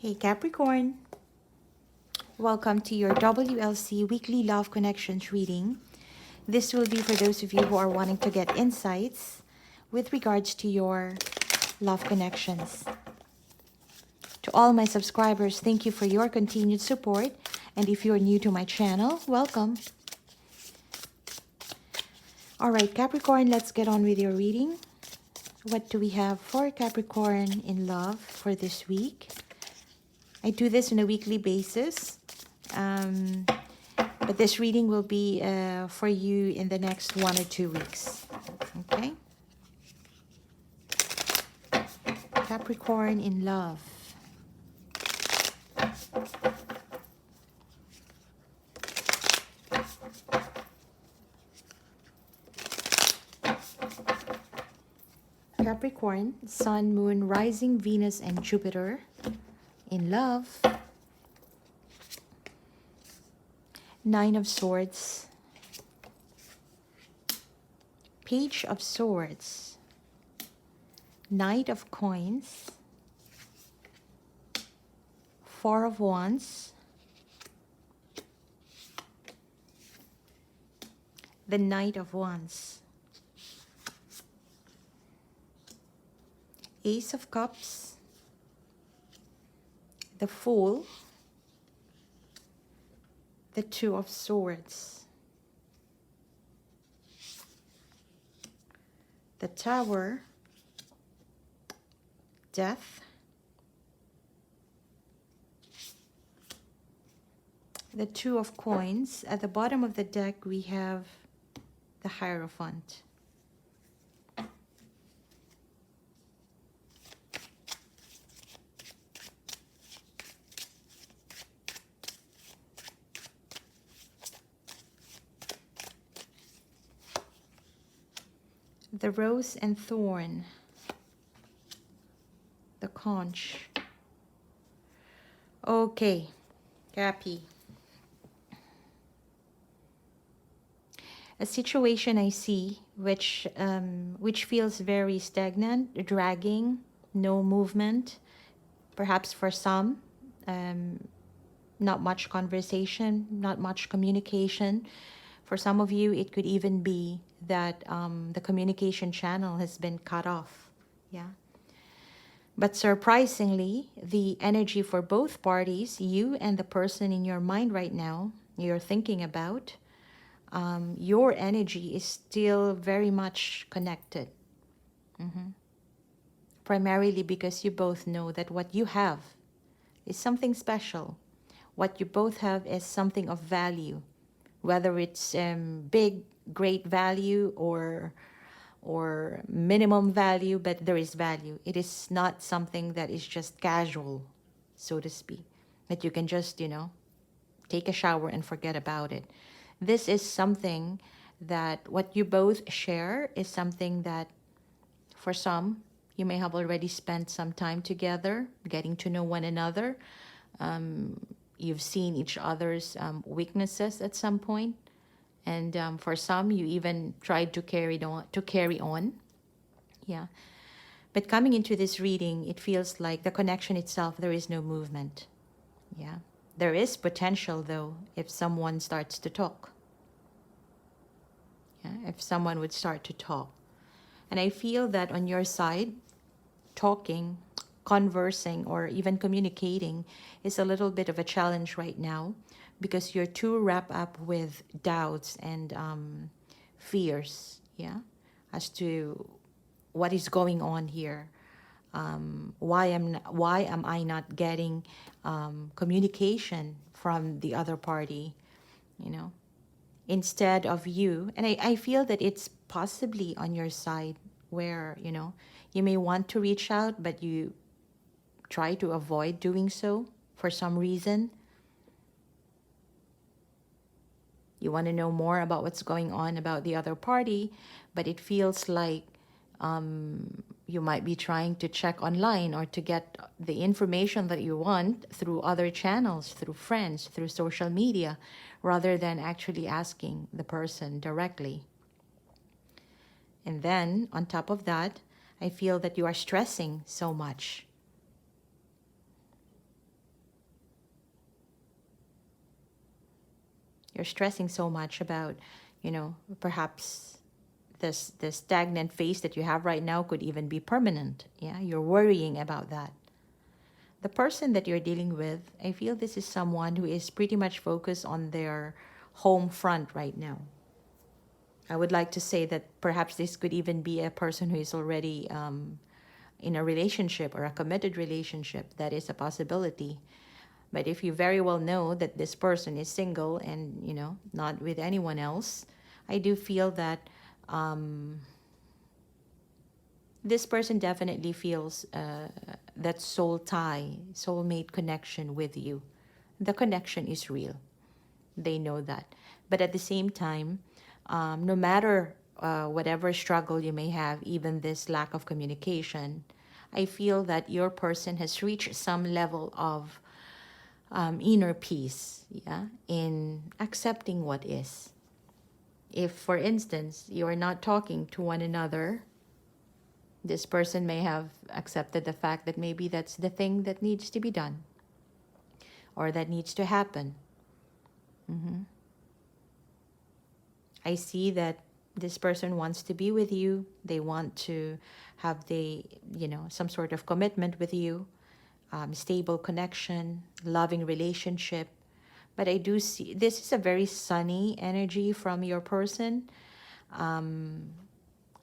Hey Capricorn, welcome to your WLC Weekly Love Connections reading. This will be for those of you who are wanting to get insights with regards to your love connections. To all my subscribers, thank you for your continued support. And if you're new to my channel, welcome. All right, Capricorn, let's get on with your reading. What do we have for Capricorn in love for this week? I do this on a weekly basis, but this reading will be for you in the next 1 or 2 weeks. Okay? Capricorn in love. Capricorn, Sun, Moon, Rising, Venus, and Jupiter in love. 9 of Swords, Page of Swords, Knight of Coins, 4 of Wands, the Knight of Wands, Ace of Cups, the Fool, the 2 of Swords, the Tower, Death, the 2 of Coins. At the bottom of the deck, we have the Hierophant. The Rose and Thorn, the Conch. Okay, Cappy. A situation I see which feels very stagnant, dragging, no movement. Perhaps for some, not much conversation, not much communication. For some of you, it could even be that the communication channel has been cut off. Yeah. But surprisingly, the energy for both parties, you and the person in your mind right now, you're thinking about, your energy is still very much connected. Primarily because you both know that what you have is something special. What you both have is something of value. Whether it's big, great value or minimum value, but there is value. It is not something that is just casual, so to speak, that you can just, take a shower and forget about it. This is something that what you both share is something that for some, you may have already spent some time together, getting to know one another. You've seen each other's weaknesses at some point, and for some, you even tried to carry on. Yeah, but coming into this reading, it feels like the connection itself, there is no movement. Yeah, there is potential though if someone starts to talk. Yeah, if someone would start to talk, and I feel that on your side, talking, conversing, or even communicating is a little bit of a challenge right now because you're too wrapped up with doubts and fears, yeah, as to what is going on here. Why am I not getting communication from the other party, instead of you? And I feel that it's possibly on your side where, you may want to reach out, but you try to avoid doing so for some reason. You want to know more about what's going on about the other party, but it feels like you might be trying to check online or to get the information that you want through other channels, through friends, through social media, rather than actually asking the person directly. And then, on top of that, I feel that you are stressing so much. You're stressing so much about, perhaps the stagnant phase that you have right now could even be permanent. Yeah, you're worrying about that. The person that you're dealing with, I feel this is someone who is pretty much focused on their home front right now. I would like to say that perhaps this could even be a person who is already in a relationship or a committed relationship. That is a possibility. But if you very well know that this person is single and, not with anyone else, I do feel that this person definitely feels that soul tie, soulmate connection with you. The connection is real. They know that. But at the same time, no matter whatever struggle you may have, even this lack of communication, I feel that your person has reached some level of inner peace, yeah, in accepting what is. If, for instance, you are not talking to one another, this person may have accepted the fact that maybe that's the thing that needs to be done or that needs to happen. I see that this person wants to be with you. They want to have some sort of commitment with you, stable connection, loving relationship. But I do see this is a very sunny energy from your person.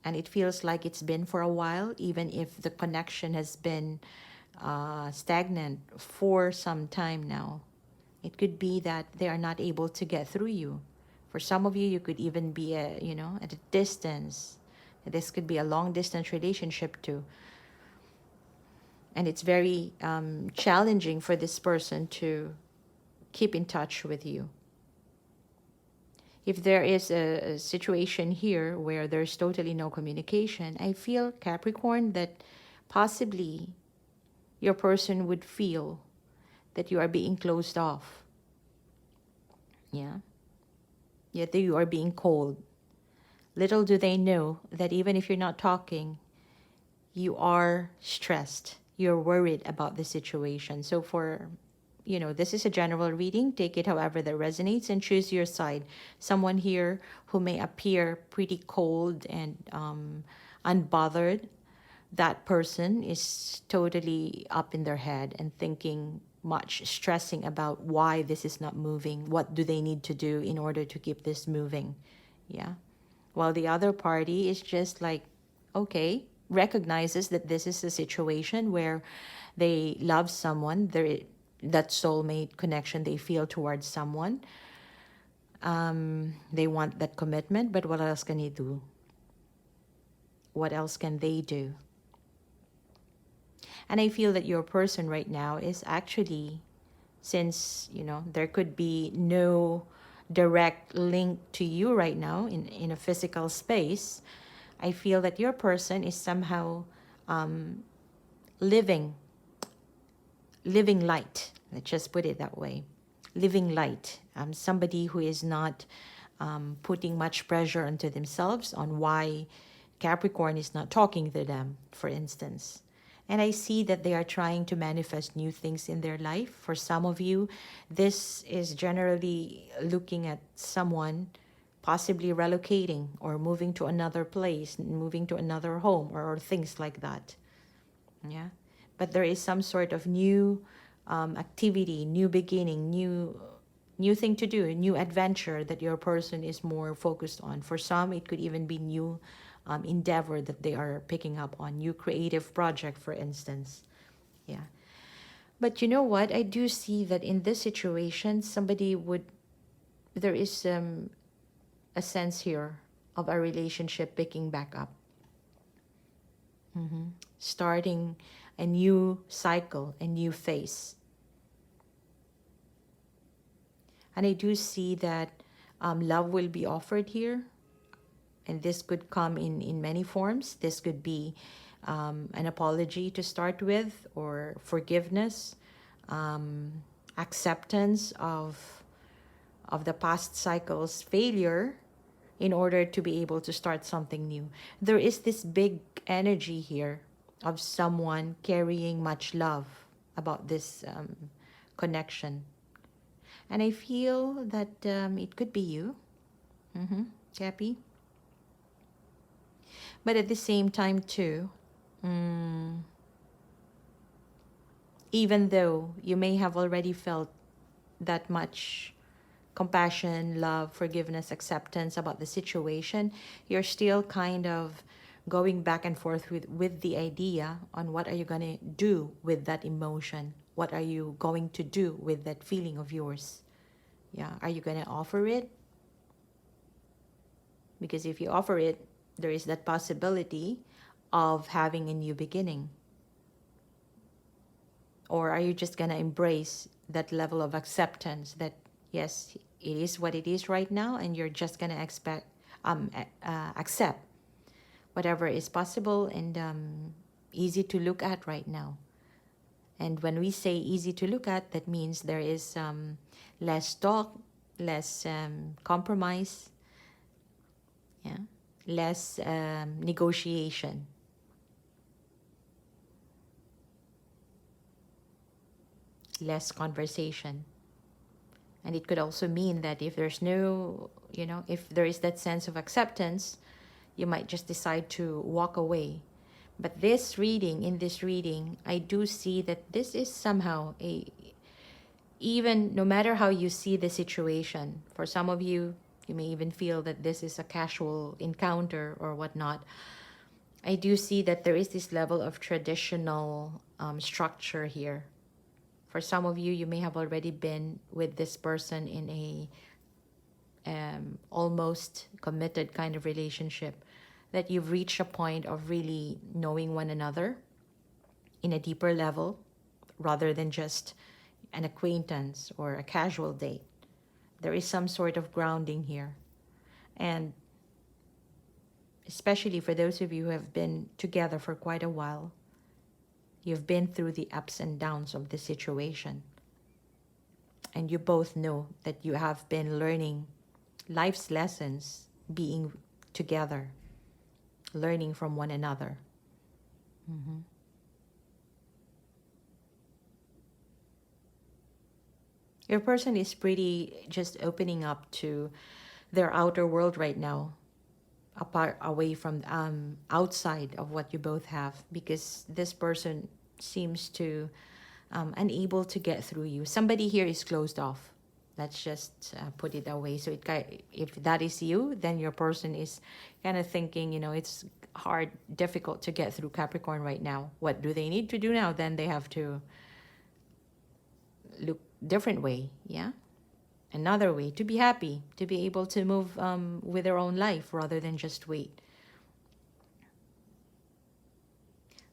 And it feels like it's been for a while, even if the connection has been stagnant for some time now. It could be that they are not able to get through you. For some of you, you could even be at a distance. This could be a long distance relationship too. And it's very challenging for this person to keep in touch with you. If there is a situation here where there's totally no communication, I feel, Capricorn, that possibly your person would feel that you are being closed off. Yeah. Yet you are being cold. Little do they know that even if you're not talking, you are stressed. You're worried about the situation. So this is a general reading. Take it however that resonates and choose your side. Someone here who may appear pretty cold and unbothered, that person is totally up in their head and thinking much, stressing about why this is not moving. What do they need to do in order to keep this moving? Yeah. While the other party is just like, okay, recognizes that this is a situation where they love someone, that soulmate connection they feel towards someone. They want that commitment, but what else can you do? What else can they do? And I feel that your person right now is actually, since, there could be no direct link to you right now in a physical space, I feel that your person is somehow living light. Let's just put it that way. Living light. Somebody who is not putting much pressure onto themselves on why Capricorn is not talking to them, for instance. And I see that they are trying to manifest new things in their life. For some of you, this is generally looking at someone possibly relocating or moving to another place, moving to another home, or things like that. Yeah. But there is some sort of new activity, new beginning, new thing to do, a new adventure that your person is more focused on. For some, it could even be new endeavor that they are picking up on, new creative project, for instance. Yeah. But you know what? I do see that in this situation, there is a sense here of a relationship picking back up. Starting a new cycle, a new phase. And I do see that love will be offered here. And this could come in many forms. This could be an apology to start with, or forgiveness, acceptance of the past cycle's failure in order to be able to start something new. There is this big energy here of someone carrying much love about this connection. And I feel that it could be you, Cappy. But at the same time too, even though you may have already felt that much compassion, love, forgiveness, acceptance about the situation, you're still kind of going back and forth with the idea on what are you going to do with that emotion? What are you going to do with that feeling of yours? Yeah, are you going to offer it? Because if you offer it, there is that possibility of having a new beginning. Or are you just going to embrace that level of acceptance that, yes, it is what it is right now, and you're just going to accept whatever is possible and easy to look at right now. And when we say easy to look at, that means there is less talk, less compromise, yeah, less negotiation. Less conversation. And it could also mean that if there's no, if there is that sense of acceptance, you might just decide to walk away. But in this reading, I do see that this is somehow even no matter how you see the situation, for some of you, you may even feel that this is a casual encounter or whatnot. I do see that there is this level of traditional structure here. For some of you, you may have already been with this person in a almost committed kind of relationship, that you've reached a point of really knowing one another in a deeper level rather than just an acquaintance or a casual date. There is some sort of grounding here. And especially for those of you who have been together for quite a while, you've been through the ups and downs of the situation. And you both know that you have been learning life's lessons being together, learning from one another. Your person is pretty just opening up to their outer world right now, away from outside of what you both have, because this person seems to unable to get through you. Somebody here is closed off. Let's just put it that way. So if that is you, then your person is kind of thinking, it's hard, difficult to get through Capricorn right now. What do they need to do now? Then they have to look different way, yeah? Another way to be happy, to be able to move with their own life rather than just wait.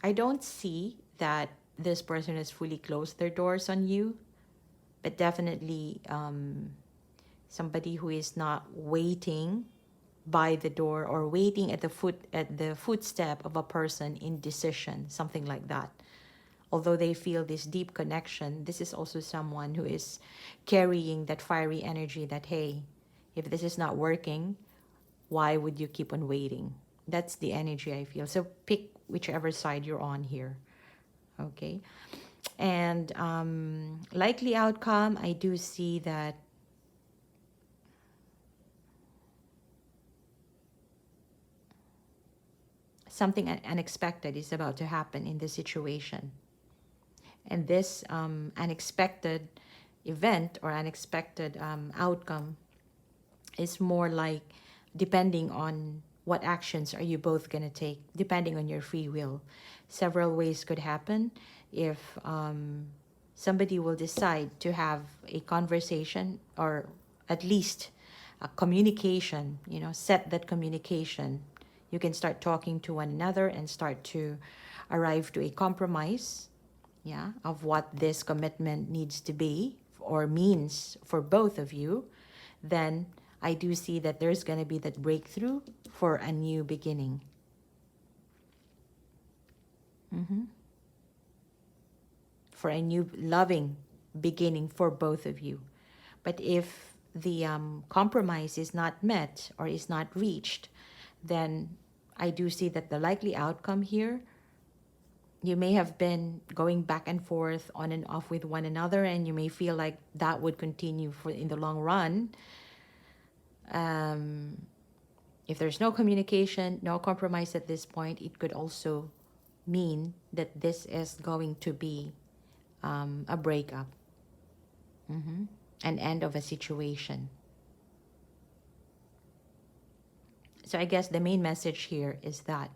I don't see that this person has fully closed their doors on you, but definitely somebody who is not waiting by the door or waiting at the footstep of a person in decision, something like that. Although they feel this deep connection, this is also someone who is carrying that fiery energy that, hey, if this is not working, why would you keep on waiting? That's the energy I feel. So pick whichever side you're on here. Okay. And likely outcome, I do see that something unexpected is about to happen in this situation. And this unexpected event or unexpected outcome is more like depending on what actions are you both going to take, depending on your free will. Several ways could happen. If somebody will decide to have a conversation or at least a communication, set that communication. You can start talking to one another and start to arrive to a compromise, yeah, of what this commitment needs to be or means for both of you. Then I do see that there's going to be that breakthrough for a new beginning. For a new loving beginning for both of you. But if the compromise is not met or is not reached, then I do see that the likely outcome here You may have been going back and forth on and off with one another, and you may feel like that would continue for in the long run. If there's no communication, no compromise at this point, it could also mean that this is going to be a breakup, an end of a situation. So I guess the main message here is that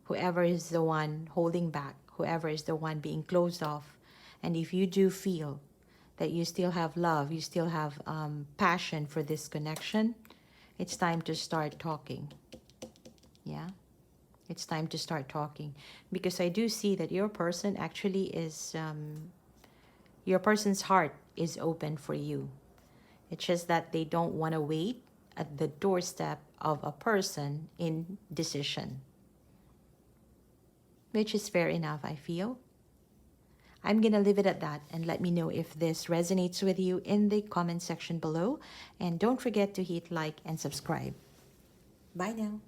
whoever is the one holding back, whoever is the one being closed off, and if you do feel that you still have love, you still have passion for this connection, it's time to start talking. Yeah, it's time to start talking, because I do see that your person actually is, your person's heart is open for you. It's just that they don't want to wait at the doorstep of a person in decision, which is fair enough, I feel. I'm going to leave it at that, and let me know if this resonates with you in the comment section below. And don't forget to hit like and subscribe. Bye now.